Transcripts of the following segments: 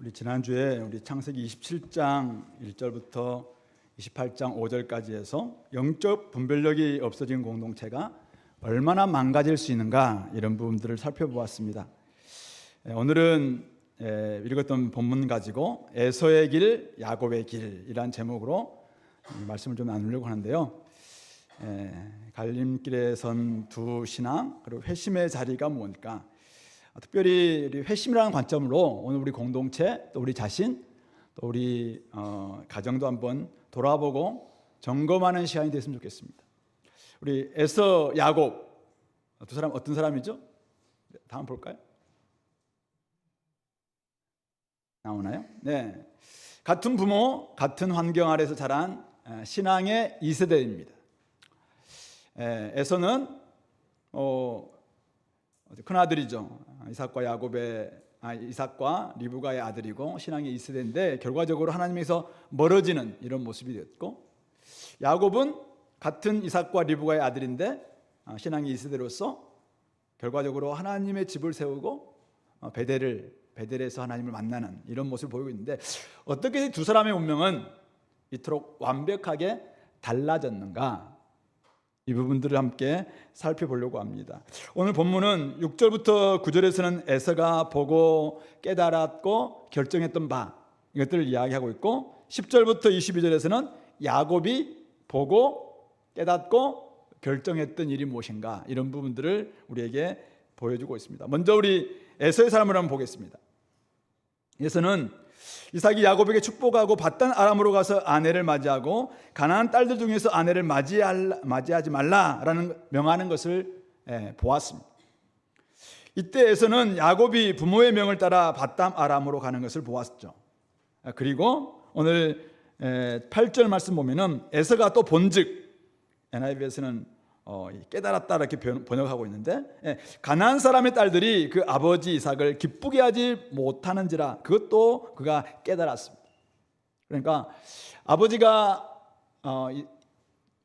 우리 지난주에 우리 창세기 27장 1절부터 28장 5절까지 해서 영적 분별력이 없어진 공동체가 얼마나 망가질 수 있는가, 이런 부분들을 살펴보았습니다. 오늘은 읽었던 본문 가지고 에서의 길, 야곱의 길이란 제목으로 말씀을 좀 나누려고 하는데요. 갈림길에 선 두 신앙, 그리고 회심의 자리가 무엇일까? 특별히 회심이라는 관점으로 오늘 우리 공동체, 또 우리 자신, 또 우리 가정도 한번 돌아보고 점검하는 시간이 됐으면 좋겠습니다. 우리 에서, 야곱 두 사람 어떤 사람이죠? 다음 볼까요? 나오나요? 네, 같은 부모, 같은 환경 아래서 자란 신앙의 2세대입니다. 에서는 큰 아들이죠. 이삭과 리브가의 아들이고 신앙의 2세대인데 결과적으로 하나님에서 멀어지는 이런 모습이 됐고, 야곱은 같은 이삭과 리브가의 아들인데 신앙의 2세대로서 결과적으로 하나님의 집을 세우고 베델에서 하나님을 만나는 이런 모습을 보이고 있는데, 어떻게 두 사람의 운명은 이토록 완벽하게 달라졌는가, 이 부분들을 함께 살펴보려고 합니다. 오늘 본문은 6절부터 9절에서는 에서가 보고 깨달았고 결정했던 바, 이것들을 이야기하고 있고, 10절부터 22절에서는 야곱이 보고 깨닫고 결정했던 일이 무엇인가, 이런 부분들을 우리에게 보여주고 있습니다. 먼저 우리 에서의 삶을 한번 보겠습니다. 에서는 이삭이 야곱에게 축복하고 밧단 아람으로 가서 아내를 맞이하고 가나안 딸들 중에서 아내를 맞이하지 말라라는 명하는 것을 보았습니다. 이때 에서는 야곱이 부모의 명을 따라 밧단 아람으로 가는 것을 보았죠. 그리고 오늘 8절 말씀 보면은 에서가 또 본즉, NIV에서는 깨달았다 이렇게 번역하고 있는데, 가나안 사람의 딸들이 그 아버지 이삭을 기쁘게 하지 못하는지라 그것도 그가 깨달았습니다. 그러니까 아버지가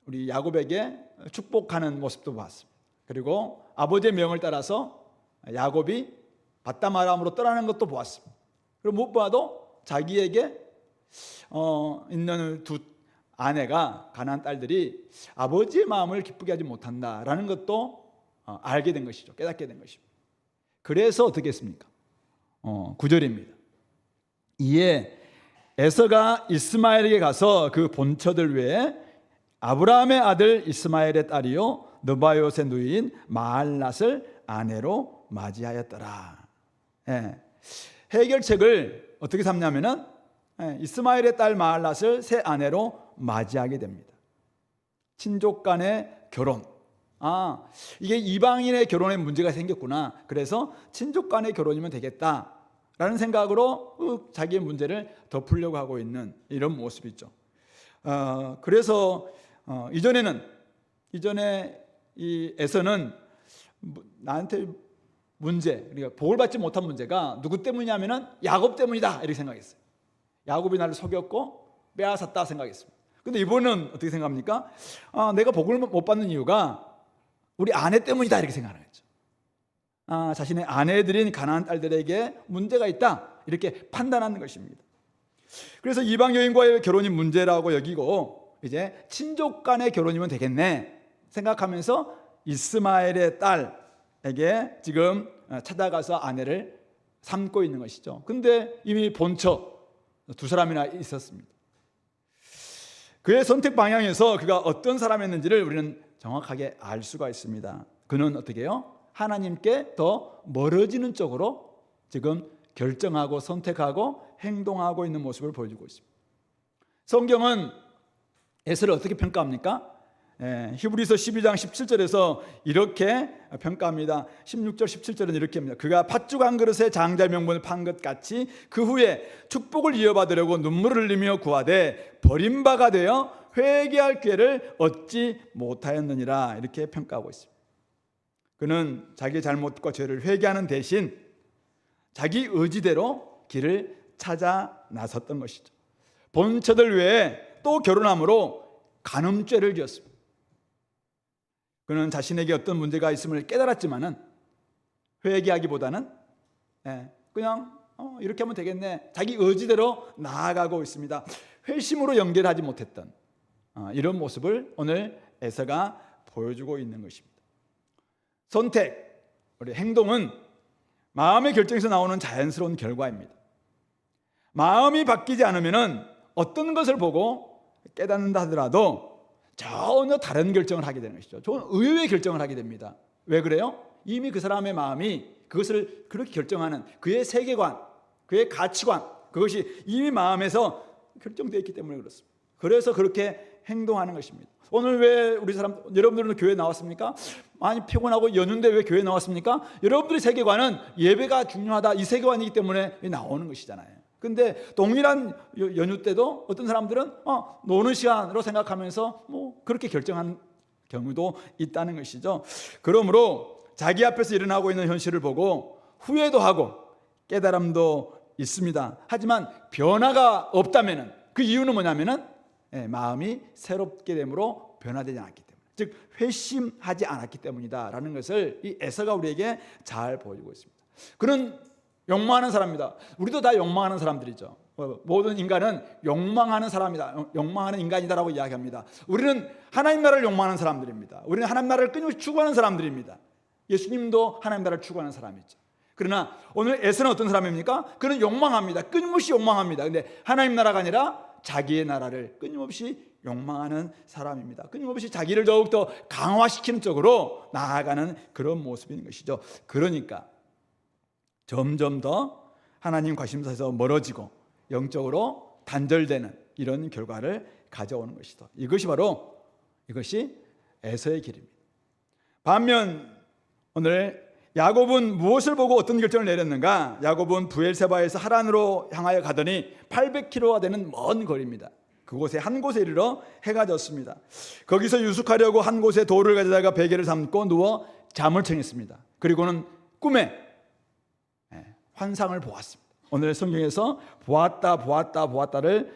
우리 야곱에게 축복하는 모습도 봤습니다. 그리고 아버지의 명을 따라서 야곱이 밧단 아람으로 떠나는 것도 보았습니다. 그리고 무엇보다도 자기에게 있는 두 아내가, 가나안 딸들이 아버지의 마음을 기쁘게 하지 못한다라는 것도 알게 된 것이죠. 깨닫게 된 것입니다. 그래서 어떻게 했습니까? 9절입니다. 이에 에서가 이스마엘에게 가서 그 본처들 외에 아브라함의 아들 이스마엘의 딸이요 느바요의 누이인 마할랏을 아내로 맞이하였더라. 해결책을 어떻게 삼냐면은 이스마엘의 딸 마할랏을 새 아내로 맞이하게 됩니다. 친족 간의 결혼. 이게 이방인의 결혼에 문제가 생겼구나. 그래서 친족 간의 결혼이면 되겠다라는 생각으로 자기의 문제를 덮으려고 하고 있는 이런 모습이죠. 그래서 이전에 이 에서는 나한테 문제, 그러니까 복을 받지 못한 문제가 누구 때문이냐면은 야곱 때문이다, 이렇게 생각했어요. 야곱이 나를 속였고 빼앗았다 생각했습니다. 근데 이번은 어떻게 생각합니까? 내가 복을 못 받는 이유가 우리 아내 때문이다, 이렇게 생각하는 거죠. 자신의 아내들인 가나안 딸들에게 문제가 있다, 이렇게 판단하는 것입니다. 그래서 이방 여인과의 결혼이 문제라고 여기고, 이제 친족 간의 결혼이면 되겠네 생각하면서 이스마엘의 딸에게 지금 찾아가서 아내를 삼고 있는 것이죠. 근데 이미 본처 두 사람이나 있었습니다. 그의 선택 방향에서 그가 어떤 사람이었는지를 우리는 정확하게 알 수가 있습니다. 그는 어떻게 해요? 하나님께 더 멀어지는 쪽으로 지금 결정하고 선택하고 행동하고 있는 모습을 보여주고 있습니다. 성경은 에서를 어떻게 평가합니까? 히브리서 12장 17절에서 이렇게 평가합니다. 16절 17절은 이렇게 합니다. 그가 팥죽 한 그릇에 장자 명분을 판 것 같이 그 후에 축복을 이어받으려고 눈물을 흘리며 구하되 버림바가 되어 회개할 기회를 얻지 못하였느니라, 이렇게 평가하고 있습니다. 그는 자기의 잘못과 죄를 회개하는 대신 자기 의지대로 길을 찾아 나섰던 것이죠. 본처들 외에 또 결혼함으로 간음죄를 지었습니다. 그는 자신에게 어떤 문제가 있음을 깨달았지만은 회개하기보다는 그냥 이렇게 하면 되겠네. 자기 의지대로 나아가고 있습니다. 회심으로 연결하지 못했던 이런 모습을 오늘 에서가 보여주고 있는 것입니다. 선택, 우리 행동은 마음의 결정에서 나오는 자연스러운 결과입니다. 마음이 바뀌지 않으면 어떤 것을 보고 깨닫는다 하더라도 전혀 다른 결정을 하게 되는 것이죠. 좋은 의외의 결정을 하게 됩니다. 왜 그래요? 이미 그 사람의 마음이 그것을 그렇게 결정하는 그의 세계관, 그의 가치관, 그것이 이미 마음에서 결정되어 있기 때문에 그렇습니다. 그래서 그렇게 행동하는 것입니다. 오늘 왜 우리 여러분들은 교회 나왔습니까? 많이 피곤하고 연휴인데 왜 교회 나왔습니까? 여러분들의 세계관은 예배가 중요하다, 이 세계관이기 때문에 나오는 것이잖아요. 근데 동일한 연휴 때도 어떤 사람들은 노는 시간으로 생각하면서 그렇게 결정한 경우도 있다는 것이죠. 그러므로 자기 앞에서 일어나고 있는 현실을 보고 후회도 하고 깨달음도 있습니다. 하지만 변화가 없다면 그 이유는 뭐냐면은 마음이 새롭게 됨으로 변화되지 않았기 때문에, 즉 회심하지 않았기 때문이다라는 것을 이 에서가 우리에게 잘 보여주고 있습니다. 그는 욕망하는 사람입니다. 우리도 다 욕망하는 사람들이죠. 모든 인간은 욕망하는 사람이다, 욕망하는 인간이다라고 이야기합니다. 우리는 하나님 나라를 욕망하는 사람들입니다. 우리는 하나님 나라를 끊임없이 추구하는 사람들입니다. 예수님도 하나님 나라를 추구하는 사람이죠. 그러나 오늘 에서는 어떤 사람입니까? 그는 욕망합니다. 끊임없이 욕망합니다. 근데 하나님 나라가 아니라 자기의 나라를 끊임없이 욕망하는 사람입니다. 끊임없이 자기를 더욱더 강화시키는 쪽으로 나아가는 그런 모습인 것이죠. 그러니까 점점 더 하나님 관심사에서 멀어지고 영적으로 단절되는 이런 결과를 가져오는 것이죠. 이것이 에서의 길입니다. 반면 오늘 야곱은 무엇을 보고 어떤 결정을 내렸는가? 야곱은 브엘세바에서 하란으로 향하여 가더니 800km가 되는 먼 거리입니다. 그곳에 한 곳에 이르러 해가 졌습니다. 거기서 유숙하려고 한 곳에 돌을 가져다가 베개를 삼고 누워 잠을 청했습니다. 그리고는 꿈에 환상을 보았습니다. 오늘 성경에서 보았다를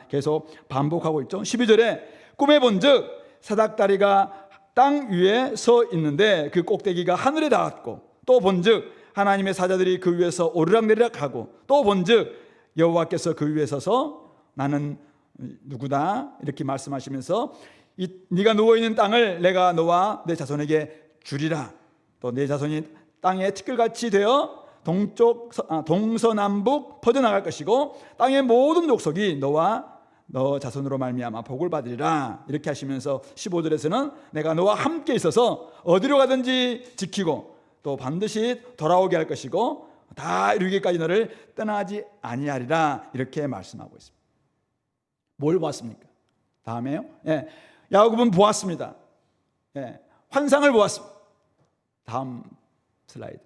계속 반복하고 있죠. 12절에 꿈에 본즉 사닥다리가 땅 위에 서 있는데 그 꼭대기가 하늘에 닿았고, 또 본즉 하나님의 사자들이 그 위에서 오르락내리락 하고, 또 본즉 여호와께서 그 위에 서서 나는 누구다 이렇게 말씀하시면서 네가 누워있는 땅을 내가 너와 내 자손에게 주리라. 또 내 자손이 땅에 티끌같이 되어 동서남북 퍼져나갈 것이고 땅의 모든 족속이 너와 너 자손으로 말미암아 복을 받으리라. 이렇게 하시면서 15절에서는 내가 너와 함께 있어서 어디로 가든지 지키고 또 반드시 돌아오게 할 것이고 다 이루기까지 너를 떠나지 아니하리라. 이렇게 말씀하고 있습니다. 뭘 보았습니까? 다음에요. 야곱은 보았습니다. 환상을 보았습니다. 다음 슬라이드.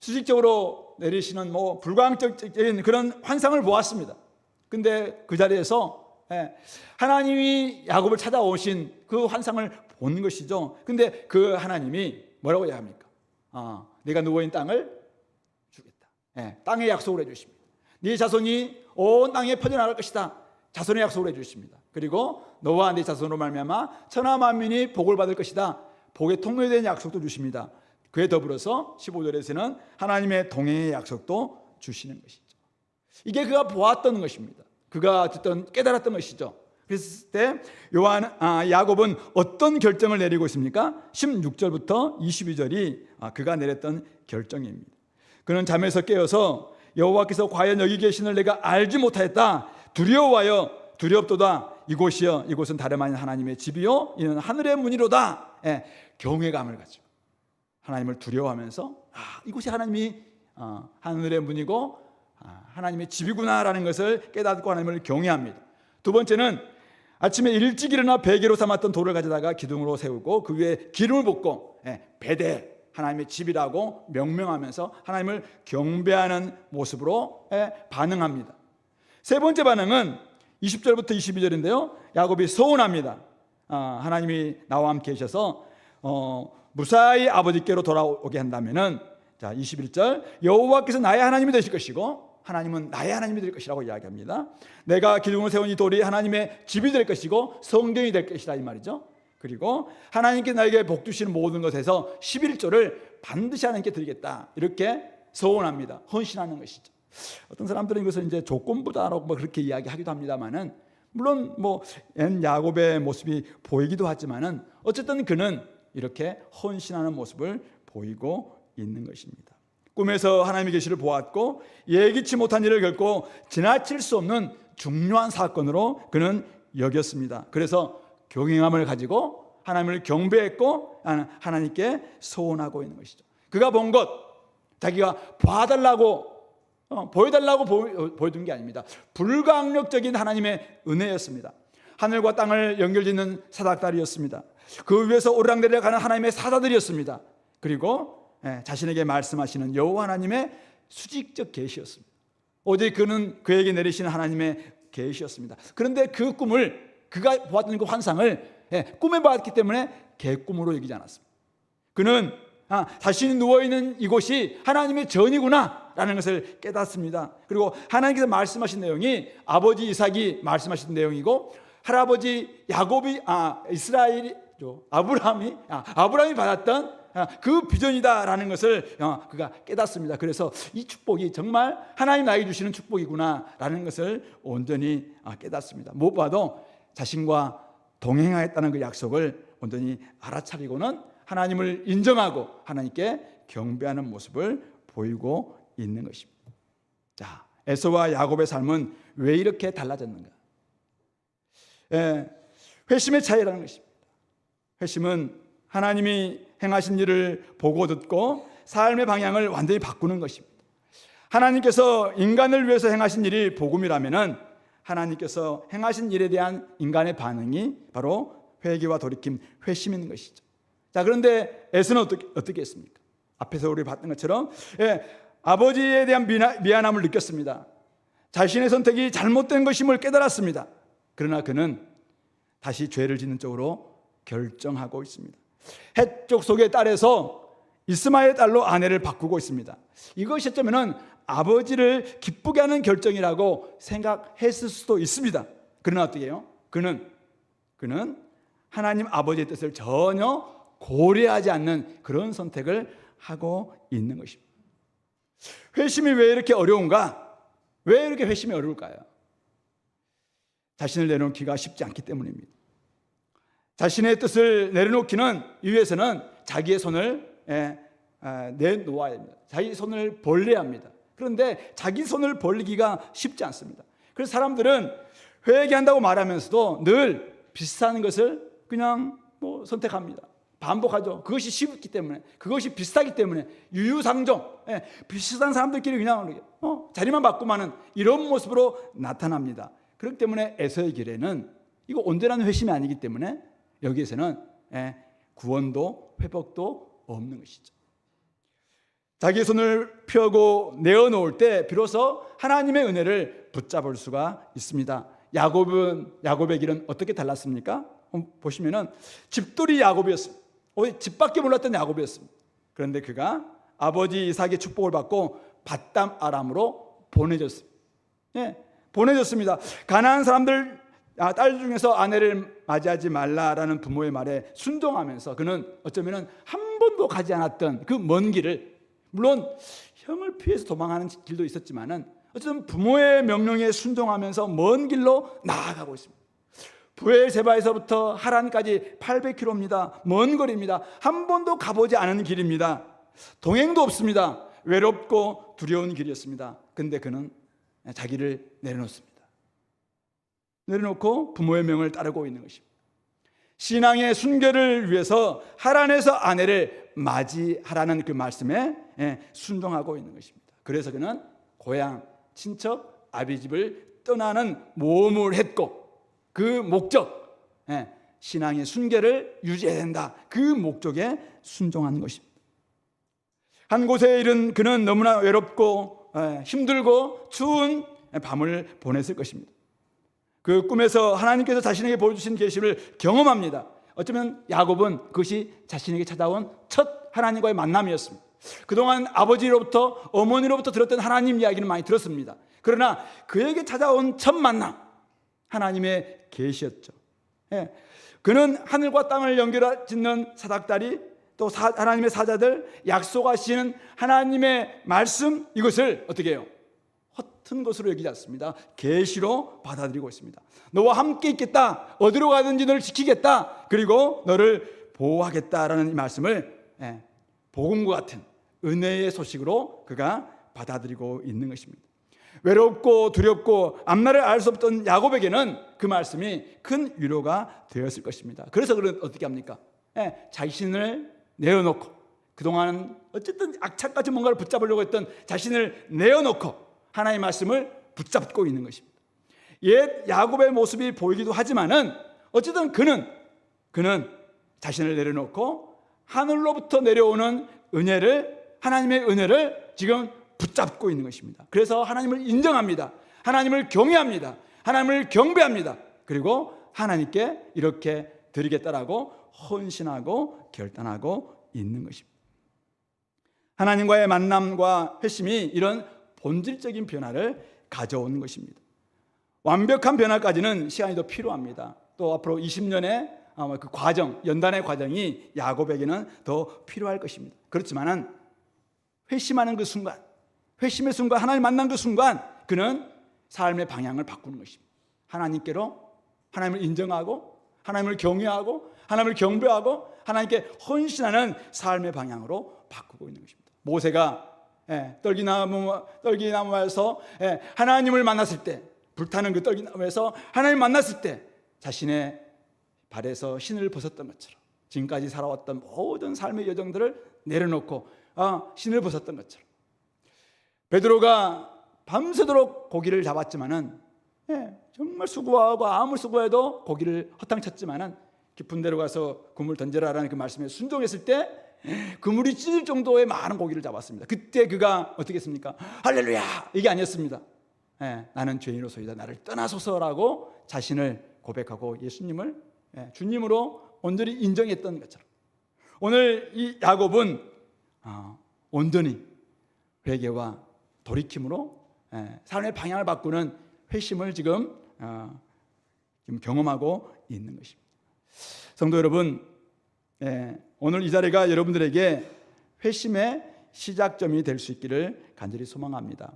수직적으로 내리시는 불광적인 그런 환상을 보았습니다. 근데 그 자리에서 하나님이 야곱을 찾아오신 그 환상을 본 것이죠. 근데 그 하나님이 뭐라고 이야기합니까? 네가 누워있는 땅을 주겠다. 땅의 약속을 해주십니다. 네 자손이 온 땅에 퍼져나갈 것이다. 자손의 약속을 해주십니다. 그리고 너와 네 자손으로 말미암아 천하 만민이 복을 받을 것이다. 복의 통로에 대한 약속도 주십니다. 그에 더불어서 15절에서는 하나님의 동행의 약속도 주시는 것이죠. 이게 그가 보았던 것입니다. 그가 어쨌든 깨달았던 것이죠. 그랬을 때 야곱은 어떤 결정을 내리고 있습니까? 16절부터 22절이 그가 내렸던 결정입니다. 그는 잠에서 깨어서 여호와께서 과연 여기 계시는 내가 알지 못하였다. 두려워하여 두렵도다. 이곳이여 이곳은 다름 아닌 하나님의 집이요 이는 하늘의 문이로다. 경외감을 가지고 하나님을 두려워하면서 이곳이 하나님이 하늘의 문이고 하나님의 집이구나라는 것을 깨닫고 하나님을 경외합니다. 두 번째는 아침에 일찍 일어나 베개로 삼았던 돌을 가져다가 기둥으로 세우고 그 위에 기름을 붓고 베델 하나님의 집이라고 명명하면서 하나님을 경배하는 모습으로 반응합니다. 세 번째 반응은 20절부터 22절인데요. 야곱이 서운합니다. 하나님이 나와 함께 계셔서 무사히 아버지께로 돌아오게 한다면은, 자 21절 여호와께서 나의 하나님이 되실 것이고 하나님은 나의 하나님이 될 것이라고 이야기합니다. 내가 기둥을 세운 이 돌이 하나님의 집이 될 것이고 성경이 될 것이다 이 말이죠. 그리고 하나님께 나에게 복 주시는 모든 것에서 11조를 반드시 하나님께 드리겠다 이렇게 소원합니다. 헌신하는 것이죠. 어떤 사람들은 이것을 이제 조건부다라고 뭐 그렇게 이야기하기도 합니다만은, 물론 뭐 야곱의 모습이 보이기도 하지만은 어쨌든 그는 이렇게 헌신하는 모습을 보이고 있는 것입니다. 꿈에서 하나님의 계시를 보았고 예기치 못한 일을 겪고 지나칠 수 없는 중요한 사건으로 그는 여겼습니다. 그래서 경외함을 가지고 하나님을 경배했고 하나님께 소원하고 있는 것이죠. 그가 본 것, 자기가 봐달라고 보여달라고 보여준 게 아닙니다. 불가항력적인 하나님의 은혜였습니다. 하늘과 땅을 연결짓는 사닥다리였습니다. 그 위에서 오르락내리락 하는 하나님의 사자들이었습니다. 그리고 자신에게 말씀하시는 여호와 하나님의 수직적 계시였습니다. 오직 그는 그에게 내리시는 하나님의 계시였습니다. 그런데 그 꿈을, 그가 보았던 그 환상을 꿈에 봤기 때문에 개꿈으로 여기지 않았습니다. 그는 자신이 누워있는 이곳이 하나님의 전이구나 라는 것을 깨닫습니다. 그리고 하나님께서 말씀하신 내용이 아버지 이삭이 말씀하신 내용이고, 할아버지 야곱이 아브라함이 받았던 그 비전이다라는 것을 그가 깨닫습니다. 그래서 이 축복이 정말 하나님 나에게 주시는 축복이구나라는 것을 온전히 깨닫습니다. 무엇보다도 자신과 동행하였다는 그 약속을 온전히 알아차리고는 하나님을 인정하고 하나님께 경배하는 모습을 보이고 있는 것입니다. 자, 에서와 야곱의 삶은 왜 이렇게 달라졌는가? 회심의 차이라는 것입니다. 회심은 하나님이 행하신 일을 보고 듣고 삶의 방향을 완전히 바꾸는 것입니다. 하나님께서 인간을 위해서 행하신 일이 복음이라면은 하나님께서 행하신 일에 대한 인간의 반응이 바로 회개와 돌이킴, 회심인 것이죠. 자, 그런데 에서는 어떻게 했습니까? 앞에서 우리 봤던 것처럼 아버지에 대한 미안함을 느꼈습니다. 자신의 선택이 잘못된 것임을 깨달았습니다. 그러나 그는 다시 죄를 짓는 쪽으로 결정하고 있습니다. 헷족 속의 딸에서 이스마엘 딸로 아내를 바꾸고 있습니다. 이것이 어쩌면 아버지를 기쁘게 하는 결정이라고 생각했을 수도 있습니다. 그러나 어떻게 해요? 그는 하나님 아버지의 뜻을 전혀 고려하지 않는 그런 선택을 하고 있는 것입니다. 회심이 왜 이렇게 어려운가? 왜 이렇게 회심이 어려울까요? 자신을 내놓기가 쉽지 않기 때문입니다. 자신의 뜻을 내려놓기는 위해서는 자기의 손을 내놓아야 합니다. 자기 손을 벌려야 합니다. 그런데 자기 손을 벌리기가 쉽지 않습니다. 그래서 사람들은 회개한다고 말하면서도 늘 비슷한 것을 그냥 선택합니다. 반복하죠. 그것이 쉽기 때문에, 그것이 비슷하기 때문에 유유상종, 비슷한 사람들끼리 그냥 자리만 바꾸면은 이런 모습으로 나타납니다. 그렇기 때문에 에서의 길에는 이거 온전한 회심이 아니기 때문에 여기에서는 구원도 회복도 없는 것이죠. 자기 손을 펴고 내어놓을 때 비로소 하나님의 은혜를 붙잡을 수가 있습니다. 야곱의 길은 어떻게 달랐습니까? 보시면은 집돌이 야곱이었습니다. 집밖에 몰랐던 야곱이었습니다. 그런데 그가 아버지 이삭의 축복을 받고 밧담 아람으로 보내졌습니다. 보내졌습니다. 가나안 사람들 딸 중에서 아내를 맞이하지 말라라는 부모의 말에 순종하면서 그는 어쩌면 한 번도 가지 않았던 그 먼 길을, 물론 형을 피해서 도망하는 길도 있었지만은 어쨌든 부모의 명령에 순종하면서 먼 길로 나아가고 있습니다. 부엘세바에서부터 하란까지 800km입니다. 먼 거리입니다. 한 번도 가보지 않은 길입니다. 동행도 없습니다. 외롭고 두려운 길이었습니다. 근데 그는 자기를 내려놓습니다. 내려놓고 부모의 명을 따르고 있는 것입니다. 신앙의 순결을 위해서 하란에서 아내를 맞이하라는 그 말씀에 순종하고 있는 것입니다. 그래서 그는 고향, 친척, 아비집을 떠나는 모험을 했고 그 목적, 신앙의 순결을 유지해야 된다. 그 목적에 순종하는 것입니다. 한 곳에 이른 그는 너무나 외롭고 힘들고 추운 밤을 보냈을 것입니다. 그 꿈에서 하나님께서 자신에게 보여주신 계시를 경험합니다. 어쩌면 야곱은 그것이 자신에게 찾아온 첫 하나님과의 만남이었습니다. 그동안 아버지로부터 어머니로부터 들었던 하나님 이야기는 많이 들었습니다. 그러나 그에게 찾아온 첫 만남, 하나님의 계시였죠. 그는 하늘과 땅을 연결짓는 사닥다리, 또 하나님의 사자들, 약속하시는 하나님의 말씀, 이것을 어떻게 해요? 허튼 것으로 여기지 않습니다. 계시로 받아들이고 있습니다. 너와 함께 있겠다, 어디로 가든지 너를 지키겠다, 그리고 너를 보호하겠다라는 이 말씀을 복음과 같은 은혜의 소식으로 그가 받아들이고 있는 것입니다. 외롭고 두렵고 앞날을 알 수 없던 야곱에게는 그 말씀이 큰 위로가 되었을 것입니다. 그래서 그는 어떻게 합니까? 자신을 내어놓고, 그동안 어쨌든 악착같이 뭔가를 붙잡으려고 했던 자신을 내어놓고 하나님의 말씀을 붙잡고 있는 것입니다. 옛 야곱의 모습이 보이기도 하지만은 어쨌든 그는 자신을 내려놓고 하늘로부터 내려오는 은혜를, 하나님의 은혜를 지금 붙잡고 있는 것입니다. 그래서 하나님을 인정합니다. 하나님을 경외합니다. 하나님을 경배합니다. 그리고 하나님께 이렇게 드리겠다라고 헌신하고 결단하고 있는 것입니다. 하나님과의 만남과 회심이 이런 본질적인 변화를 가져오는 것입니다. 완벽한 변화까지는 시간이 더 필요합니다. 또 앞으로 20년의 그 과정, 연단의 과정이 야곱에게는 더 필요할 것입니다. 그렇지만은 회심하는 그 순간, 회심의 순간, 하나님 만난 그 순간 그는 삶의 방향을 바꾸는 것입니다. 하나님께로, 하나님을 인정하고 하나님을 경외하고 하나님을 경배하고 하나님께 헌신하는 삶의 방향으로 바꾸고 있는 것입니다. 모세가 떨기나무에서 하나님을 만났을 때, 불타는 그 떨기나무에서 하나님을 만났을 때 자신의 발에서 신을 벗었던 것처럼, 지금까지 살아왔던 모든 삶의 여정들을 내려놓고 신을 벗었던 것처럼, 베드로가 밤새도록 고기를 잡았지만은 정말 수고하고 아무리 수고해도 고기를 허탕쳤지만은 깊은 데로 가서 그물 던져라라는 그 말씀에 순종했을 때 그물이 찢을 정도의 많은 고기를 잡았습니다. 그때 그가 어떻게 했습니까? 할렐루야! 이게 아니었습니다. 나는 죄인으로소이다, 나를 떠나소서라고 자신을 고백하고 예수님을 주님으로 온전히 인정했던 것처럼, 오늘 이 야곱은 온전히 회개와 돌이킴으로 삶의 방향을 바꾸는 회심을 지금 경험하고 있는 것입니다. 성도 여러분, 오늘 이 자리가 여러분들에게 회심의 시작점이 될 수 있기를 간절히 소망합니다.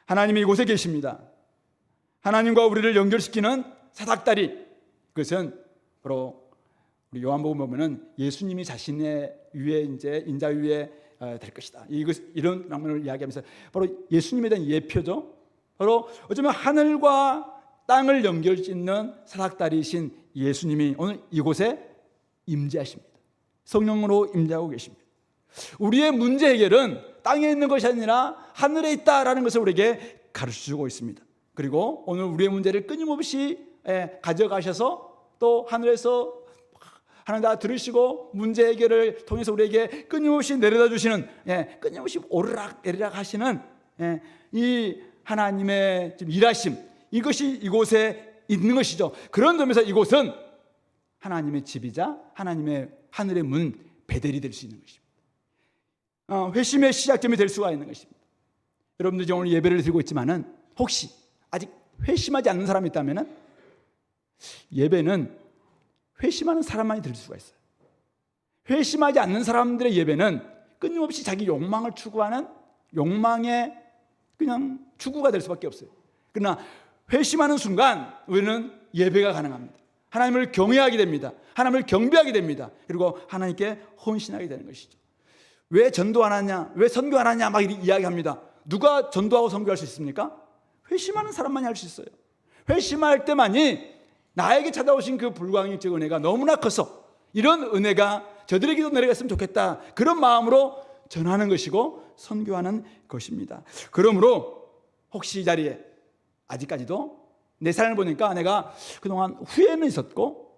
하나님이 이곳에 계십니다. 하나님과 우리를 연결시키는 사닥다리, 그것은 바로 우리 요한복음 보면은 예수님이 자신의 위에 이제 인자 위에 될 것이다, 이런 방면을 이야기하면서 바로 예수님에 대한 예표죠. 바로 어쩌면 하늘과 땅을 연결짓는 사닥다리이신 예수님이 오늘 이곳에 임재하십니다. 성령으로 임재하고 계십니다. 우리의 문제 해결은 땅에 있는 것이 아니라 하늘에 있다라는 것을 우리에게 가르쳐주고 있습니다. 그리고 오늘 우리의 문제를 끊임없이 가져가셔서 또 하늘에서 하나님 다 들으시고 문제 해결을 통해서 우리에게 끊임없이 내려다 주시는, 끊임없이 오르락 내리락 하시는 이 하나님의 지금 일하심, 이것이 이곳에 있는 것이죠. 그런 점에서 이곳은 하나님의 집이자 하나님의 하늘의 문, 베델이 될 수 있는 것입니다. 회심의 시작점이 될 수가 있는 것입니다. 여러분들이 오늘 예배를 드리고 있지만은 혹시 아직 회심하지 않는 사람이 있다면은 예배는 회심하는 사람만이 드릴 수가 있어요. 회심하지 않는 사람들의 예배는 끊임없이 자기 욕망을 추구하는 욕망의 그냥 추구가 될 수밖에 없어요. 그러나 회심하는 순간 우리는 예배가 가능합니다. 하나님을 경외하게 됩니다. 하나님을 경배하게 됩니다. 그리고 하나님께 헌신하게 되는 것이죠. 왜 전도 안 하냐, 왜 선교 안 하냐 막 이야기합니다. 누가 전도하고 선교할 수 있습니까? 회심하는 사람만이 할 수 있어요. 회심할 때만이 나에게 찾아오신 그 불광의적 은혜가 너무나 커서 이런 은혜가 저들에게도 내려갔으면 좋겠다, 그런 마음으로 전하는 것이고 선교하는 것입니다. 그러므로 혹시 이 자리에 아직까지도 내 삶을 보니까 내가 그동안 후회는 있었고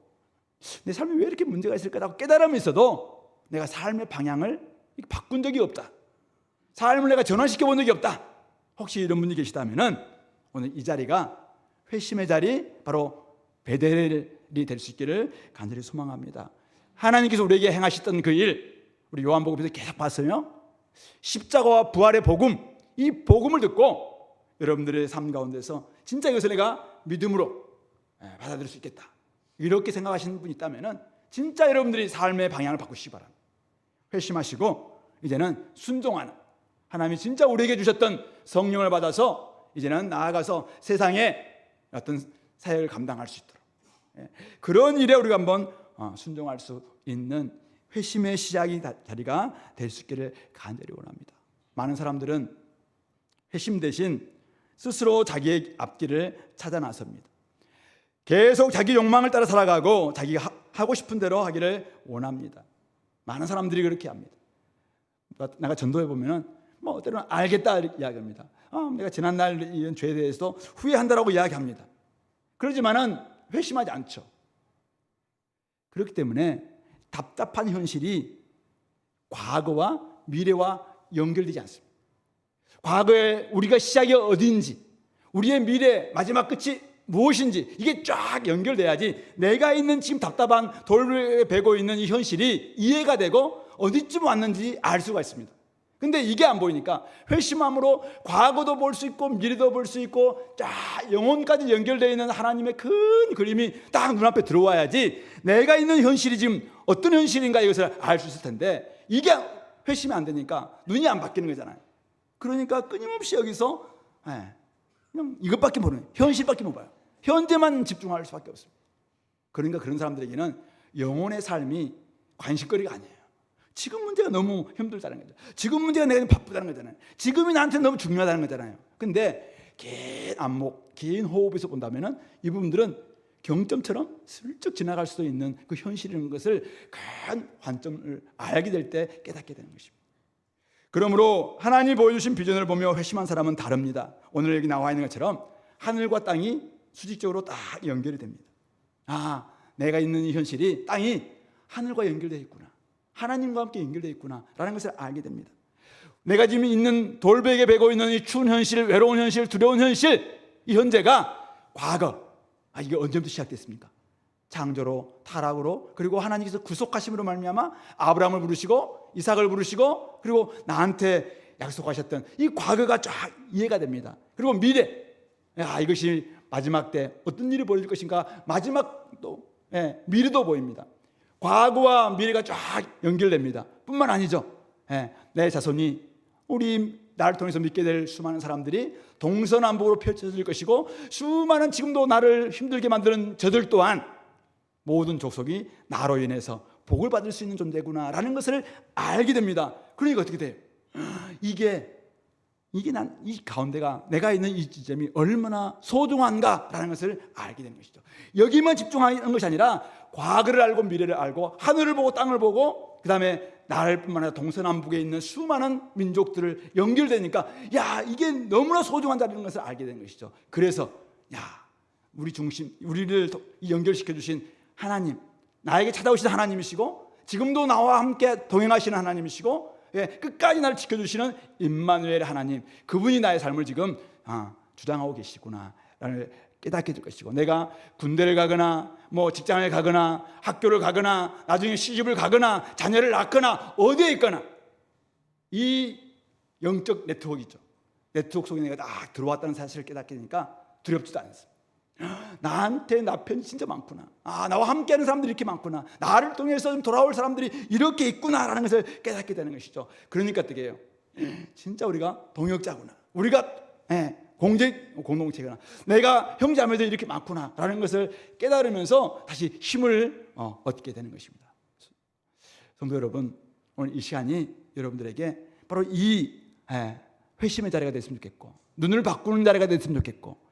내 삶에 왜 이렇게 문제가 있을까라고 깨달음이 있어도 내가 삶의 방향을 바꾼 적이 없다, 삶을 내가 전환시켜 본 적이 없다, 혹시 이런 분이 계시다면은 오늘 이 자리가 회심의 자리, 바로 베델이 될 수 있기를 간절히 소망합니다. 하나님께서 우리에게 행하셨던 그 일, 우리 요한복음에서 계속 봤어요. 십자가와 부활의 복음, 이 복음을 듣고 여러분들의 삶 가운데서 진짜 이것을 내가 믿음으로 받아들일 수 있겠다, 이렇게 생각하시는 분이 있다면 진짜 여러분들이 삶의 방향을 바꾸시기 바랍니다. 회심하시고 이제는 순종하는, 하나님이 진짜 우리에게 주셨던 성령을 받아서 이제는 나아가서 세상에 어떤 사역을 감당할 수 있도록, 그런 일에 우리가 한번 순종할 수 있는 회심의 시작이 자리가 될 수 있기를 간절히 원합니다. 많은 사람들은 회심 대신 스스로 자기의 앞길을 찾아 나섭니다. 계속 자기 욕망을 따라 살아가고 자기가 하고 싶은 대로 하기를 원합니다. 많은 사람들이 그렇게 합니다. 내가 전도해 보면은 때로는 알겠다 이야기합니다. 내가 지난날 이런 죄에 대해서도 후회한다라고 이야기합니다. 그러지만은 회심하지 않죠. 그렇기 때문에 답답한 현실이 과거와 미래와 연결되지 않습니다. 과거에 우리가 시작이 어디인지, 우리의 미래 마지막 끝이 무엇인지 이게 쫙 연결돼야지 내가 있는 지금 답답한 돌에 베고 있는 이 현실이 이해가 되고 어디쯤 왔는지 알 수가 있습니다. 근데 이게 안 보이니까 회심함으로 과거도 볼 수 있고 미래도 볼 수 있고 쫙 영혼까지 연결되어 있는 하나님의 큰 그림이 딱 눈앞에 들어와야지 내가 있는 현실이 지금 어떤 현실인가 이것을 알 수 있을 텐데, 이게 회심이 안 되니까 눈이 안 바뀌는 거잖아요. 그러니까 끊임없이 여기서 그냥 이것밖에 모르는, 현실밖에 못 봐요. 현재만 집중할 수밖에 없습니다. 그러니까 그런 사람들에게는 영혼의 삶이 관심거리가 아니에요. 지금 문제가 너무 힘들다는 거죠. 지금 문제가 내가 바쁘다는 거잖아요. 지금이 나한테 너무 중요하다는 거잖아요. 근데 긴 안목, 긴 호흡에서 본다면은 이 부분들은 경점처럼 슬쩍 지나갈 수도 있는 그 현실이라는 것을 큰 관점을 알게 될 때 깨닫게 되는 것입니다. 그러므로 하나님이 보여주신 비전을 보며 회심한 사람은 다릅니다. 오늘 여기 나와 있는 것처럼 하늘과 땅이 수직적으로 딱 연결이 됩니다. 내가 있는 이 현실이, 땅이 하늘과 연결되어 있구나, 하나님과 함께 연결되어 있구나 라는 것을 알게 됩니다. 내가 지금 있는 돌베개 베고 있는 이 추운 현실, 외로운 현실, 두려운 현실, 이 현재가 과거, 이게 언제부터 시작됐습니까? 창조로, 타락으로, 그리고 하나님께서 구속하심으로 말미암아 아브라함을 부르시고 이삭을 부르시고 그리고 나한테 약속하셨던 이 과거가 쫙 이해가 됩니다. 그리고 미래, 이것이 마지막 때 어떤 일이 벌어질 것인가, 마지막도 미래도 보입니다. 과거와 미래가 쫙 연결됩니다. 뿐만 아니죠, 내 자손이, 우리 나를 통해서 믿게 될 수많은 사람들이 동서남북으로 펼쳐질 것이고, 수많은 지금도 나를 힘들게 만드는 저들 또한 모든 족속이 나로 인해서 복을 받을 수 있는 존재구나 라는 것을 알게 됩니다. 그러니까 어떻게 돼요? 이게 난 이 가운데가, 내가 있는 이 지점이 얼마나 소중한가 라는 것을 알게 되는 것이죠. 여기만 집중하는 것이 아니라 과거를 알고 미래를 알고 하늘을 보고 땅을 보고, 그 다음에 나를 뿐만 아니라 동서남북에 있는 수많은 민족들을 연결되니까 이게 너무나 소중하다는 것을 알게 되는 것이죠. 그래서 우리 중심, 우리를 연결시켜 주신 하나님, 나에게 찾아오신 하나님이시고 지금도 나와 함께 동행하시는 하나님이시고 끝까지 나를 지켜주시는 임마누엘 하나님, 그분이 나의 삶을 지금 주장하고 계시구나 라는 깨닫게 될 것이고, 내가 군대를 가거나 직장을 가거나 학교를 가거나 나중에 시집을 가거나 자녀를 낳거나 어디에 있거나 이 영적 네트워크죠. 네트워크 속에 내가 딱 들어왔다는 사실을 깨닫게 되니까 두렵지도 않습니다. 나한테 나 편이 진짜 많구나, 나와 함께하는 사람들이 이렇게 많구나, 나를 통해서 돌아올 사람들이 이렇게 있구나라는 것을 깨닫게 되는 것이죠. 그러니까 어떻게 해요? 진짜 우리가 동역자구나, 우리가 공동체구나, 내가 형제자매들이 이렇게 많구나라는 것을 깨달으면서 다시 힘을 얻게 되는 것입니다. 성도 여러분, 오늘 이 시간이 여러분들에게 바로 이 회심의 자리가 됐으면 좋겠고, 눈을 바꾸는 자리가 됐으면 좋겠고,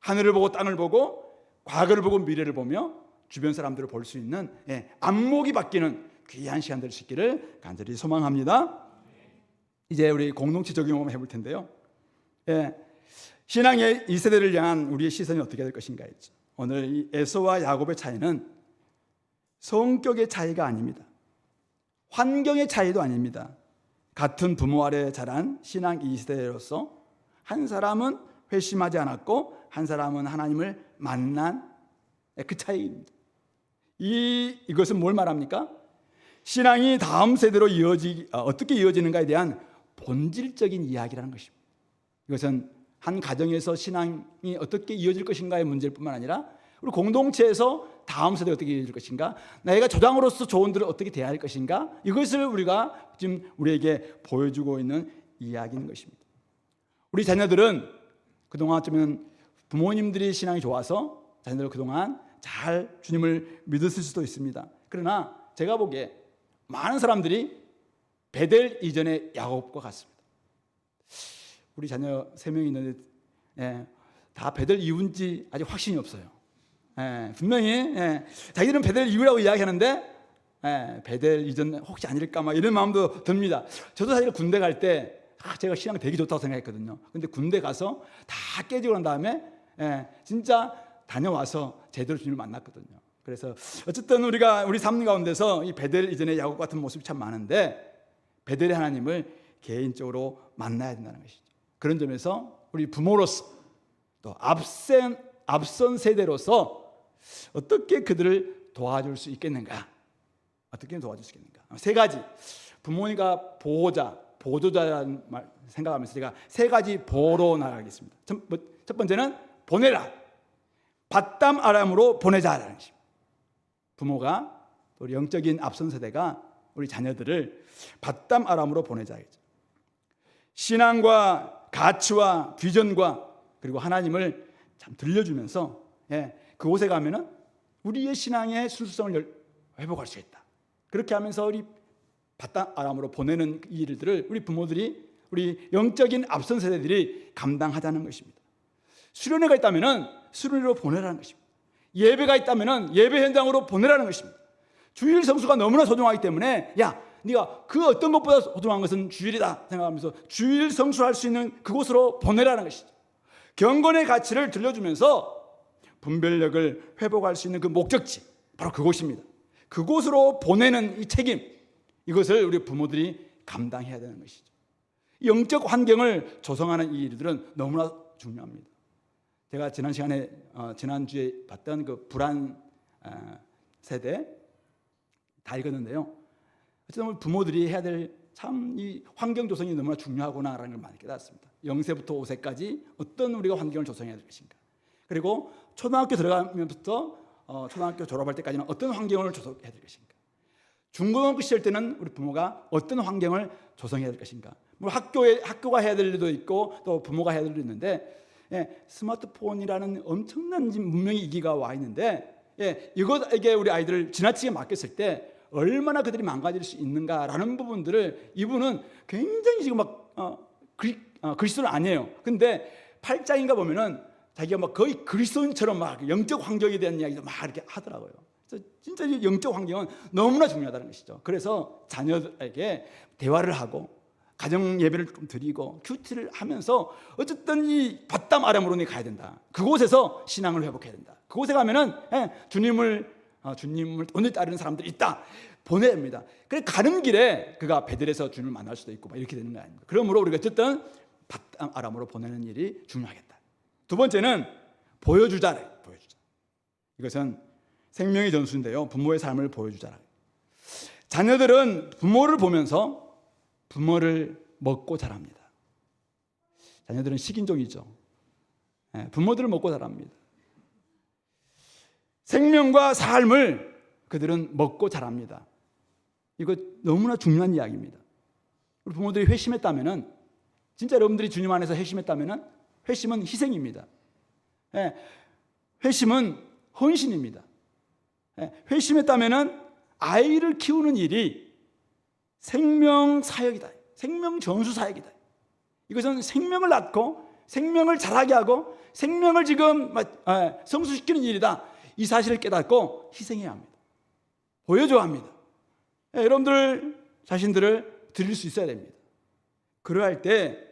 하늘을 보고 땅을 보고 과거를 보고 미래를 보며 주변 사람들을 볼 수 있는 안목이 바뀌는 귀한 시간 될 수 있기를 간절히 소망합니다. 이제 우리 공동체 적용 한번 해볼 텐데요. 신앙의 2세대를 향한 우리의 시선이 어떻게 될 것인가 했죠. 오늘 이 에서와 야곱의 차이는 성격의 차이가 아닙니다. 환경의 차이도 아닙니다. 같은 부모 아래 자란 신앙 2세대로서 한 사람은 회심하지 않았고 한 사람은 하나님을 만난 그 차이입니다. 이것은 뭘 말합니까? 신앙이 다음 세대로 어떻게 이어지는가에 대한 본질적인 이야기라는 것입니다. 이것은 한 가정에서 신앙이 어떻게 이어질 것인가의 문제일 뿐만 아니라 우리 공동체에서 다음 세대에 어떻게 해줄 것인가, 내가 조장으로서 조언들을 어떻게 대할 것인가, 이것을 우리가 지금 우리에게 보여주고 있는 이야기인 것입니다. 우리 자녀들은 그동안 어쩌면 부모님들이 신앙이 좋아서 자녀들 그동안 잘 주님을 믿었을 수도 있습니다. 그러나 제가 보기에 많은 사람들이 베델 이전의 야곱과 같습니다. 우리 자녀 3명이 있는데 다 베델 이후인지 아직 확신이 없어요. 분명히 자기들은 베델 이후라고 이야기하는데 베델 이전 혹시 아닐까 막 이런 마음도 듭니다. 저도 사실 군대 갈 때 제가 신앙 되게 좋다고 생각했거든요. 근데 군대 가서 다 깨지고 난 다음에 진짜 다녀와서 제대로 주님을 만났거든요. 그래서 어쨌든 우리 삶 가운데서 이 베델 이전의 야곱 같은 모습이 참 많은데 베델의 하나님을 개인적으로 만나야 된다는 것이죠. 그런 점에서 우리 부모로서 또 앞선 세대로서 어떻게 그들을 도와줄 수 있겠는가? 어떻게 도와줄 수 있겠는가? 3가지. 부모님과 보조자라는 말 생각하면서 제가 3가지 보로 나가겠습니다. 첫 번째는 보내라. 바담 아람으로 보내자라는 것입니다. 부모가 우리 영적인 앞선 세대가 우리 자녀들을 바담 아람으로 보내자겠죠. 신앙과 가치와 비전과 그리고 하나님을 참 들려주면서 그곳에 가면은 우리의 신앙의 순수성을 회복할 수 있다. 그렇게 하면서 우리 바담 아람으로 보내는 이 일들을 우리 부모들이, 우리 영적인 앞선 세대들이 감당하자는 것입니다. 수련회가 있다면은 수련회로 보내라는 것입니다. 예배가 있다면은 예배 현장으로 보내라는 것입니다. 주일 성수가 너무나 소중하기 때문에 네가 그 어떤 것보다 소중한 것은 주일이다 생각하면서 주일 성수할 수 있는 그곳으로 보내라는 것이죠. 경건의 가치를 들려주면서 분별력을 회복할 수 있는 그 목적지, 바로 그곳입니다. 그곳으로 보내는 이 책임, 이것을 우리 부모들이 감당해야 되는 것이죠. 영적 환경을 조성하는 이 일들은 너무나 중요합니다. 제가 지난주에 봤던 그 불안 세대 다 읽었는데요. 어쨌든 부모들이 해야 될 참 이 환경 조성이 너무나 중요하구나라는 걸 많이 깨달았습니다. 0세부터 5세까지 어떤 우리가 환경을 조성해야 될 것인가. 그리고 초등학교 들어가면부터 초등학교 졸업할 때까지는 어떤 환경을 조성해야 될 것인가. 중고등학교 시절 때는 우리 부모가 어떤 환경을 조성해야 될 것인가. 뭐 학교가 해야 될 일도 있고 또 부모가 해야 될 일도 있는데 스마트폰이라는 엄청난 문명의 이기가 와 있는데 이게 우리 아이들을 지나치게 맡겼을 때 얼마나 그들이 망가질 수 있는가라는 부분들을 이분은 굉장히 지금 그리스도는 아니에요. 근데 8장인가 보면은 자기가 막 거의 그리스도인처럼 막 영적 환경에 대한 이야기도 막 이렇게 하더라고요. 그래서 진짜 이 영적 환경은 너무나 중요하다는 것이죠. 그래서 자녀들에게 대화를 하고 가정 예배를 좀 드리고 큐티를 하면서 어쨌든 이 바담 아람으로 가야 된다. 그곳에서 신앙을 회복해야 된다. 그곳에 가면은 주님을 오늘 따르는 사람들이 있다. 보내야 됩니다. 그래 가는 길에 그가 베델에서 주님을 만날 수도 있고 막 이렇게 되는 거 아닙니까? 그러므로 우리가 어쨌든 바담 아람으로 보내는 일이 중요하겠다. 두 번째는 보여주자. 이것은 생명의 전수인데요. 부모의 삶을 보여주자. 자녀들은 부모를 보면서 부모를 먹고 자랍니다. 자녀들은 식인종이죠. 부모들을 먹고 자랍니다. 생명과 삶을 그들은 먹고 자랍니다. 이거 너무나 중요한 이야기입니다. 우리 부모들이 회심했다면은, 진짜 여러분들이 주님 안에서 회심했다면은, 회심은 희생입니다. 회심은 헌신입니다. 회심했다면은 아이를 키우는 일이 생명 사역이다. 생명 전수 사역이다. 이것은 생명을 낳고 생명을 자라게 하고 생명을 지금 성수시키는 일이다. 이 사실을 깨닫고 희생해야 합니다. 보여줘야 합니다. 여러분들 자신들을 드릴 수 있어야 됩니다. 그러할 때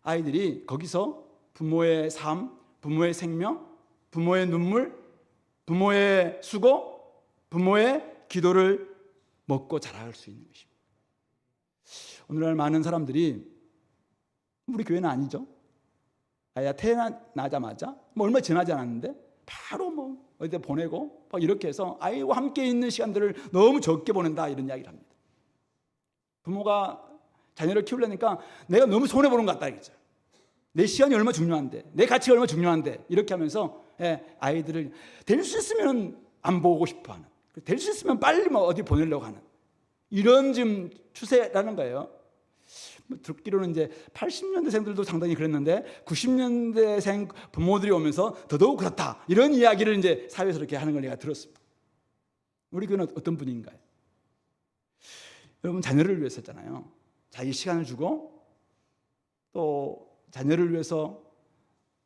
아이들이 거기서 부모의 삶, 부모의 생명, 부모의 눈물, 부모의 수고, 부모의 기도를 먹고 자랄 수 있는 것입니다. 오늘날 많은 사람들이, 우리 교회는 아니죠. 아이가 태어나자마자 얼마 지나지 않았는데 바로 어디 보내고 이렇게 해서 아이와 함께 있는 시간들을 너무 적게 보낸다, 이런 이야기를 합니다. 부모가 자녀를 키우려니까 내가 너무 손해보는 것 같다 이거죠. 내 시간이 얼마나 중요한데, 내 가치가 얼마나 중요한데, 이렇게 하면서 아이들을 될 수 있으면 안 보고 싶어하는, 될 수 있으면 빨리 뭐 어디 보내려고 하는 이런 지금 추세라는 거예요. 듣기로는 이제 80년대생들도 상당히 그랬는데 90년대생 부모들이 오면서 더더욱 그렇다, 이런 이야기를 이제 사회에서 이렇게 하는 걸 내가 들었습니다. 우리 교회는 어떤 분위기인가요? 여러분, 자녀를 위해서 했잖아요. 자기 시간을 주고 또 자녀를 위해서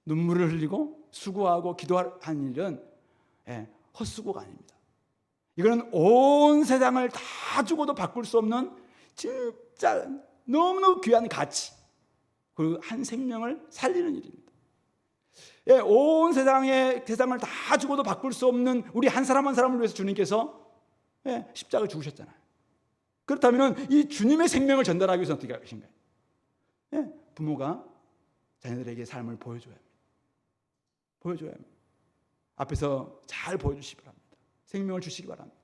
눈물을 흘리고 수고하고 기도하는 일은 헛수고가 아닙니다. 이거는 온 세상을 다 주고도 바꿀 수 없는 진짜 너무너무 귀한 가치, 그리고 한 생명을 살리는 일입니다. 온 세상을 다 주고도 바꿀 수 없는 우리 한 사람 한 사람을 위해서 주님께서 십자가를 죽으셨잖아요. 그렇다면 이 주님의 생명을 전달하기 위해서 어떻게 하신가요? 부모가 자녀들에게 삶을 보여줘야 합니다. 보여줘야 합니다. 앞에서 잘 보여주시기 바랍니다. 생명을 주시기 바랍니다.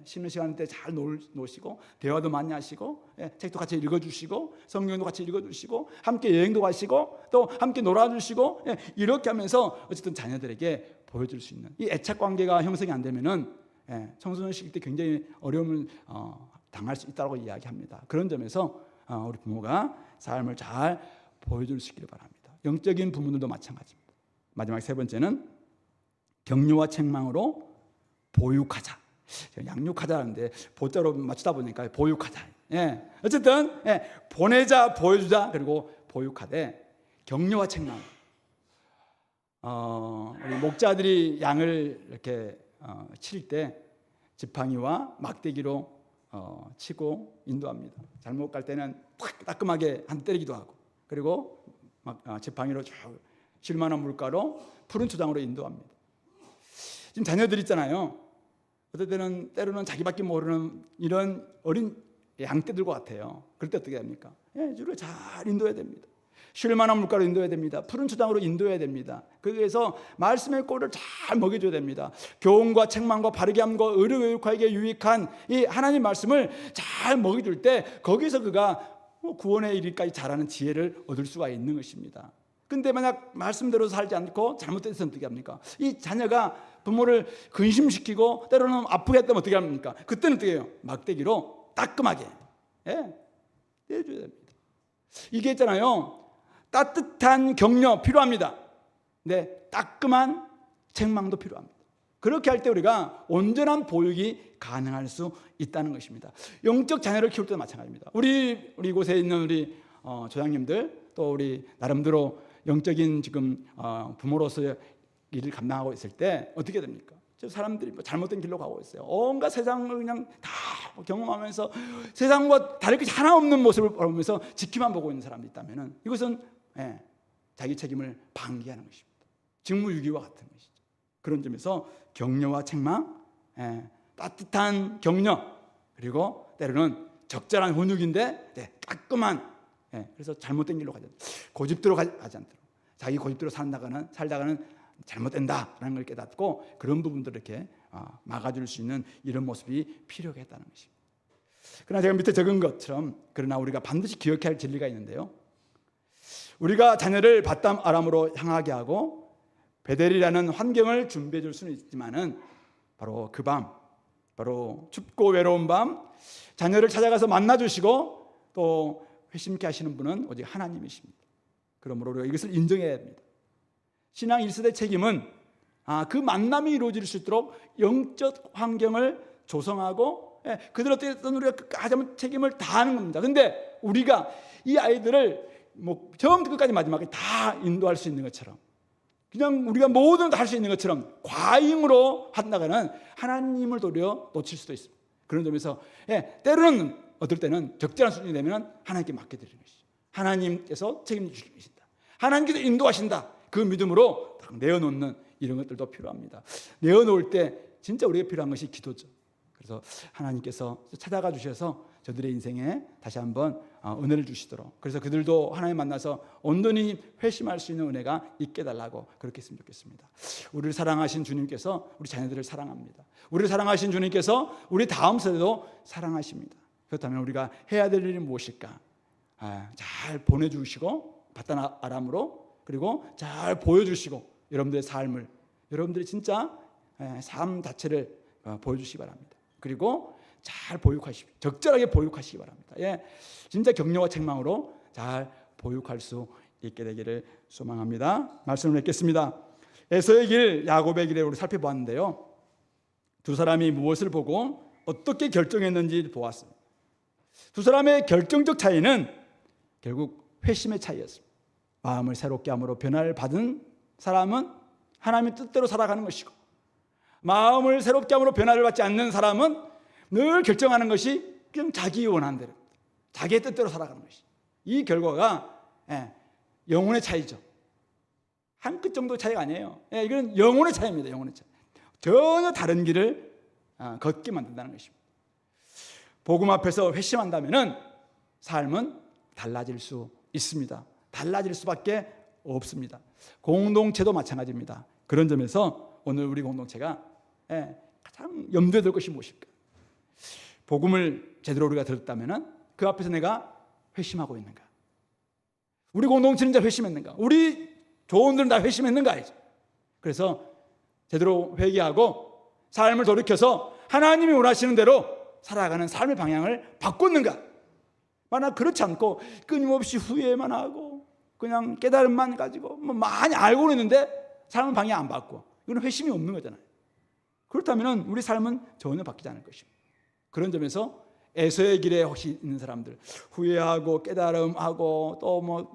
쉬는 시간 때 잘 노시고 대화도 많이 하시고 책도 같이 읽어주시고 성경도 같이 읽어주시고 함께 여행도 가시고 또 함께 놀아주시고 이렇게 하면서 어쨌든 자녀들에게 보여줄 수 있는 이 애착 관계가 형성이 안 되면은 청소년 시기 때 굉장히 어려움을 당할 수 있다고 이야기합니다. 그런 점에서 우리 부모가 삶을 잘 보여줄 수 있기를 바랍니다. 영적인 부모들도 마찬가지입니다. 마지막 세 번째는 격려와 책망으로 보육하자. 양육하자는데 보자로 맞추다 보니까 보육하자. 어쨌든 보내자, 보여주자, 그리고 보육하되 격려와 책망. 우리 목자들이 양을 이렇게 칠 때 지팡이와 막대기로 치고 인도합니다. 잘못 갈 때는 탁 따끔하게 한 때리기도 하고, 그리고 지팡이로 쭉 쉴만한 물가로 푸른 초장으로 인도합니다. 지금 자녀들 있잖아요. 어떨 때는 때로는 자기밖에 모르는 이런 어린 양떼들과 같아요. 그럴 때 어떻게 합니까? 주를 잘 인도해야 됩니다. 쉴만한 물가로 인도해야 됩니다. 푸른 초장으로 인도해야 됩니다. 그래서 말씀의 꼴을 잘 먹여줘야 됩니다. 교훈과 책망과 바르게 함과 의로 교육하기에 유익한 이 하나님 말씀을 잘 먹여줄 때 거기서 그가 구원의 일까지 잘하는 지혜를 얻을 수가 있는 것입니다. 근데 만약 말씀대로 살지 않고 잘못돼서 어떻게 합니까? 이 자녀가 부모를 근심시키고 때로는 아프게 했다면 어떻게 합니까? 그때는 어떻게 해요? 막대기로 따끔하게 떼줘야 됩니다. 이게 있잖아요, 따뜻한 격려 필요합니다. 네, 따끔한 책망도 필요합니다. 그렇게 할 때 우리가 온전한 보육이 가능할 수 있다는 것입니다. 영적 자녀를 키울 때도 마찬가지입니다. 우리 이곳에 있는 우리 조장님들, 또 우리 나름대로 영적인 지금 부모로서의 일을 감당하고 있을 때 어떻게 됩니까? 사람들이 잘못된 길로 가고 있어요. 온갖 세상을 그냥 다 경험하면서 세상과 다를 것이 하나 없는 모습을 보면서 지키만 보고 있는 사람이 있다면 이것은 자기 책임을 방기하는 것입니다. 직무유기와 같은 것이죠. 그런 점에서 격려와 책망, 따뜻한 격려, 그리고 때로는 적절한 훈육인데 따끔한, 그래서 잘못된 길로 가지 않도록, 고집대로 가지 않도록, 자기 고집대로 살다가는 잘못된다라는 걸 깨닫고 그런 부분들을 이렇게 막아줄 수 있는 이런 모습이 필요하겠다는 것입니다. 그러나 제가 밑에 적은 것처럼, 그러나 우리가 반드시 기억해야 할 진리가 있는데요, 우리가 자녀를 바담 아람으로 향하게 하고 베델이라는 환경을 준비해 줄 수는 있지만은 바로 그 밤, 바로 춥고 외로운 밤 자녀를 찾아가서 만나주시고 또 회심케 하시는 분은 오직 하나님이십니다. 그러므로 우리가 이것을 인정해야 합니다. 신앙 1세대 책임은 그 만남이 이루어질 수 있도록 영적 환경을 조성하고 그들 어떻게든 우리가 하자면 책임을 다하는 겁니다. 근데 우리가 이 아이들을 처음부터 끝까지 마지막에 다 인도할 수 있는 것처럼, 그냥 우리가 모든 다 할 수 있는 것처럼 과잉으로 한다가는 하나님을 도리어 놓칠 수도 있습니다. 그런 점에서 때로는 어떨 때는 적절한 수준이 되면 하나님께 맡겨드리는 것이죠. 하나님께서 책임져 주신다, 하나님께서 인도하신다, 그 믿음으로 딱 내어놓는 이런 것들도 필요합니다. 내어놓을 때 진짜 우리가 필요한 것이 기도죠. 그래서 하나님께서 찾아가 주셔서 저들의 인생에 다시 한번 은혜를 주시도록, 그래서 그들도 하나님 만나서 온전히 회심할 수 있는 은혜가 있게 달라고 그렇게 했으면 좋겠습니다. 우리를 사랑하신 주님께서 우리 자녀들을 사랑합니다. 우리를 사랑하신 주님께서 우리 다음 세대도 사랑하십니다. 그렇다면 우리가 해야 될 일이 무엇일까? 잘 보내주시고 바단 아람으로, 그리고 잘 보여주시고 여러분들의 삶을, 여러분들이 진짜 삶 자체를 보여주시기 바랍니다. 그리고 잘 보육하시고 적절하게 보육하시기 바랍니다. 진짜 격려와 책망으로 잘 보육할 수 있게 되기를 소망합니다. 말씀을 맺겠습니다. 에서의 길, 야곱의 길을 우리 살펴보았는데요. 두 사람이 무엇을 보고 어떻게 결정했는지 보았습니다. 두 사람의 결정적 차이는 결국 회심의 차이였습니다. 마음을 새롭게 함으로 변화를 받은 사람은 하나님의 뜻대로 살아가는 것이고, 마음을 새롭게 함으로 변화를 받지 않는 사람은 늘 결정하는 것이 그냥 자기 원하는 대로, 자기의 뜻대로 살아가는 것이. 이 결과가 영혼의 차이죠. 한 끗 정도 차이가 아니에요. 이건 영혼의 차이입니다. 영혼의 차이. 전혀 다른 길을 걷게 만든다는 것입니다. 복음 앞에서 회심한다면은 삶은 달라질 수 있습니다. 달라질 수밖에 없습니다. 공동체도 마찬가지입니다. 그런 점에서 오늘 우리 공동체가 가장 염두에 둘 것이 무엇일까? 복음을 제대로 우리가 들었다면은 그 앞에서 내가 회심하고 있는가? 우리 공동체는 다 회심했는가? 우리 조원들은 다 회심했는가? 그래서 제대로 회개하고 삶을 돌이켜서 하나님이 원하시는 대로 살아가는 삶의 방향을 바꿨는가? 만약 그렇지 않고 끊임없이 후회만 하고 그냥 깨달음만 가지고 많이 알고는 있는데 삶의 방향 안 바꿔, 이건 회심이 없는 거잖아요. 그렇다면 우리 삶은 전혀 바뀌지 않을 것입니다. 그런 점에서 에서의 길에 혹시 있는 사람들, 후회하고 깨달음하고 또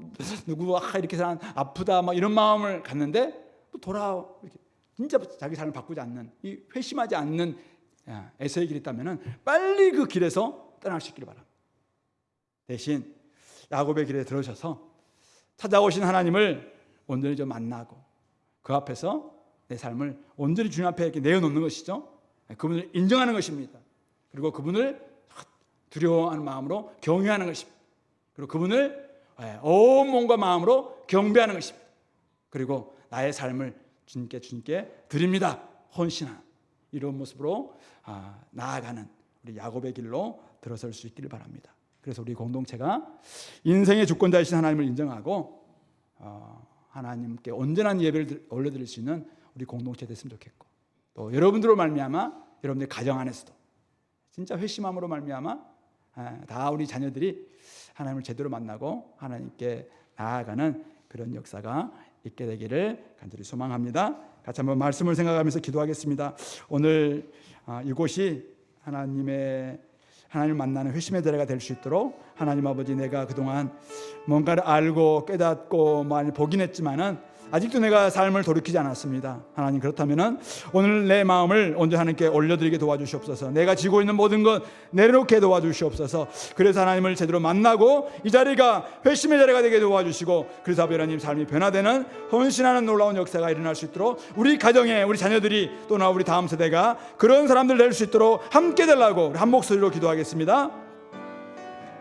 누구 이렇게 아프다 이런 마음을 갖는데 또 이렇게 진짜 자기 삶을 바꾸지 않는, 이 회심하지 않는 에서의 길이 있다면 빨리 그 길에서 떠날 수 있기를 바랍니다. 대신 야곱의 길에 들어오셔서 찾아오신 하나님을 온전히 좀 만나고 그 앞에서 내 삶을 온전히 주님 앞에 이렇게 내어놓는 것이죠. 그분을 인정하는 것입니다. 그리고 그분을 두려워하는 마음으로 경외하는 것입니다. 그리고 그분을 온 몸과 마음으로 경배하는 것입니다. 그리고 나의 삶을 주님께 드립니다. 헌신한 이런 모습으로 나아가는 우리 야곱의 길로 들어설 수 있기를 바랍니다. 그래서 우리 공동체가 인생의 주권자이신 하나님을 인정하고 하나님께 온전한 예배를 올려드릴 수 있는 우리 공동체 됐으면 좋겠고, 또 여러분들로 말미암아 여러분들 가정 안에서도 진짜 회심함으로 말미암아 다 우리 자녀들이 하나님을 제대로 만나고 하나님께 나아가는 그런 역사가 있게 되기를 간절히 소망합니다. 같이 한번 말씀을 생각하면서 기도하겠습니다. 오늘 이곳이 하나님을 만나는 회심의 자리가 될 수 있도록 하나님 아버지, 내가 그동안 뭔가를 알고 깨닫고 많이 보긴 했지만은 아직도 내가 삶을 돌이키지 않았습니다. 하나님, 그렇다면 오늘 내 마음을 온전히 하나님께 올려드리게 도와주시옵소서. 내가 지고 있는 모든 것 내려놓게 도와주시옵소서. 그래서 하나님을 제대로 만나고 이 자리가 회심의 자리가 되게 도와주시고, 그래서 하나님 삶이 변화되는 헌신하는 놀라운 역사가 일어날 수 있도록 우리 가정에 우리 자녀들이 또나 우리 다음 세대가 그런 사람들 될 수 있도록 함께 되려고 한 목소리로 기도하겠습니다.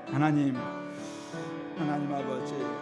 하나님 아버지,